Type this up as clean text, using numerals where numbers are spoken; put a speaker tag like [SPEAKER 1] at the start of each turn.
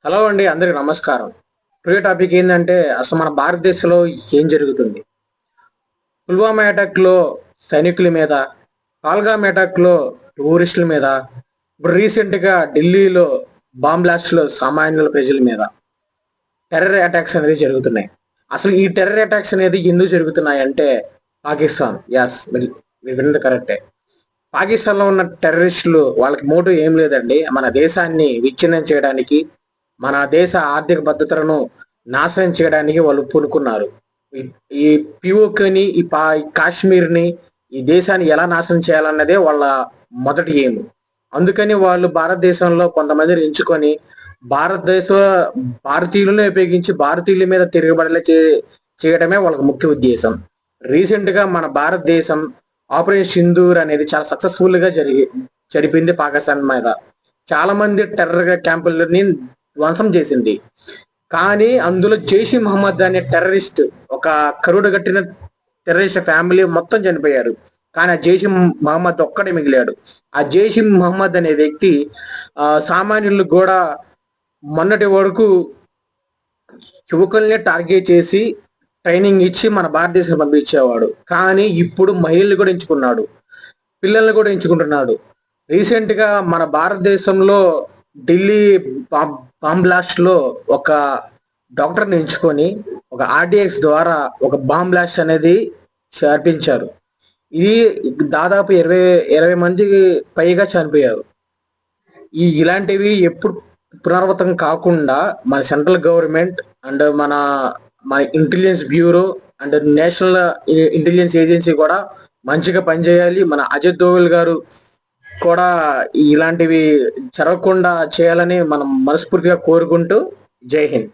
[SPEAKER 1] Hello అండి, అందరికి నమస్కారం. టుడే టాపిక్ ఏంటంటే అసలు మన భారతదేశంలో ఏం జరుగుతుంది? పుల్వామా అటాక్ లో సైనికుల మీద, పాల్గామ్ అటాక్ లో టూరిస్టుల మీద, ఇప్పుడు రీసెంట్ గా ఢిల్లీలో బాంబ్ బ్లాస్ట్ లో సామాన్యుల ప్రజల మీద టెర్రర్ అటాక్స్ అనేది జరుగుతున్నాయి. అసలు ఈ టెర్రర్ అటాక్స్ అనేది ఎందుకు జరుగుతున్నాయి అంటే పాకిస్తాన్. మీరు విన్నది కరెక్టే. పాకిస్తాన్ లో ఉన్న టెర్రరిస్టులు వాళ్ళకి మోటివ్ ఏం లేదండి, మన దేశాన్ని విచ్ఛిన్నం చేయడానికి, మన దేశ ఆర్థిక భద్రతలను నాశనం చేయడానికి వాళ్ళు పూనుకున్నారు. ఈ ఈ పిఓకేని ఈ కాశ్మీర్ని, ఈ దేశాన్ని ఎలా నాశనం చేయాలన్నదే వాళ్ళ మొదటి ఎయిమ్. అందుకని వాళ్ళు భారతదేశంలో కొంతమందిని ఎంచుకొని భారతదేశ భారతీయులను ఉపయోగించి భారతీయుల మీద తిరగబడేలా చేయడమే వాళ్ళకి ముఖ్య ఉద్దేశం. రీసెంట్ గా మన భారతదేశం ఆపరేషన్ సింధూర్ అనేది చాలా సక్సెస్ఫుల్ గా జరిపింది పాకిస్తాన్ మీద. చాలా మంది టెర్రర్ క్యాంపులని ధ్వంసం చేసింది. కానీ అందులో జైష్ మహమ్మద్ అనే టెర్రరిస్ట్, ఒక కరుడు గట్టిన టెర్రరిస్ట్ ఫ్యామిలీ మొత్తం చనిపోయారు. కానీ ఆ జైష్ మహమ్మద్ ఒక్కడే మిగిలాడు. ఆ జైష్ మహమ్మద్ అనే వ్యక్తి సామాన్యులు కూడా మొన్నటి వరకు యువకుల్ని టార్గెట్ చేసి ట్రైనింగ్ ఇచ్చి మన భారతదేశం పంపించేవాడు. కానీ ఇప్పుడు మహిళలు కూడా ఎంచుకున్నాడు, పిల్లల్ని కూడా ఎంచుకుంటున్నాడు. రీసెంట్ గా మన భారతదేశంలో ఢిల్లీ బాంబ్ బ్లాస్ట్ లో ఒక డాక్టర్ని ఎంచుకొని ఒక ఆర్డిఎక్స్ ద్వారా ఒక బాంబ్ బ్లాస్ట్ అనేది చేర్పించారు. ఇది దాదాపు 20 మందికి పైగా చనిపోయారు. ఇలాంటివి ఎప్పుడు పునరావృతం కాకుండా మన సెంట్రల్ గవర్నమెంట్ అండ్ మన మన intelligence bureau and national intelligence agency కూడా మంచిగా పనిచేయాలి. మన అజిత్ దోవల్ గారు కూడా ఇలాంటివి జరగకుండా చేయాలని మనం మనస్ఫూర్తిగా కోరుకుంటూ జై హింద్.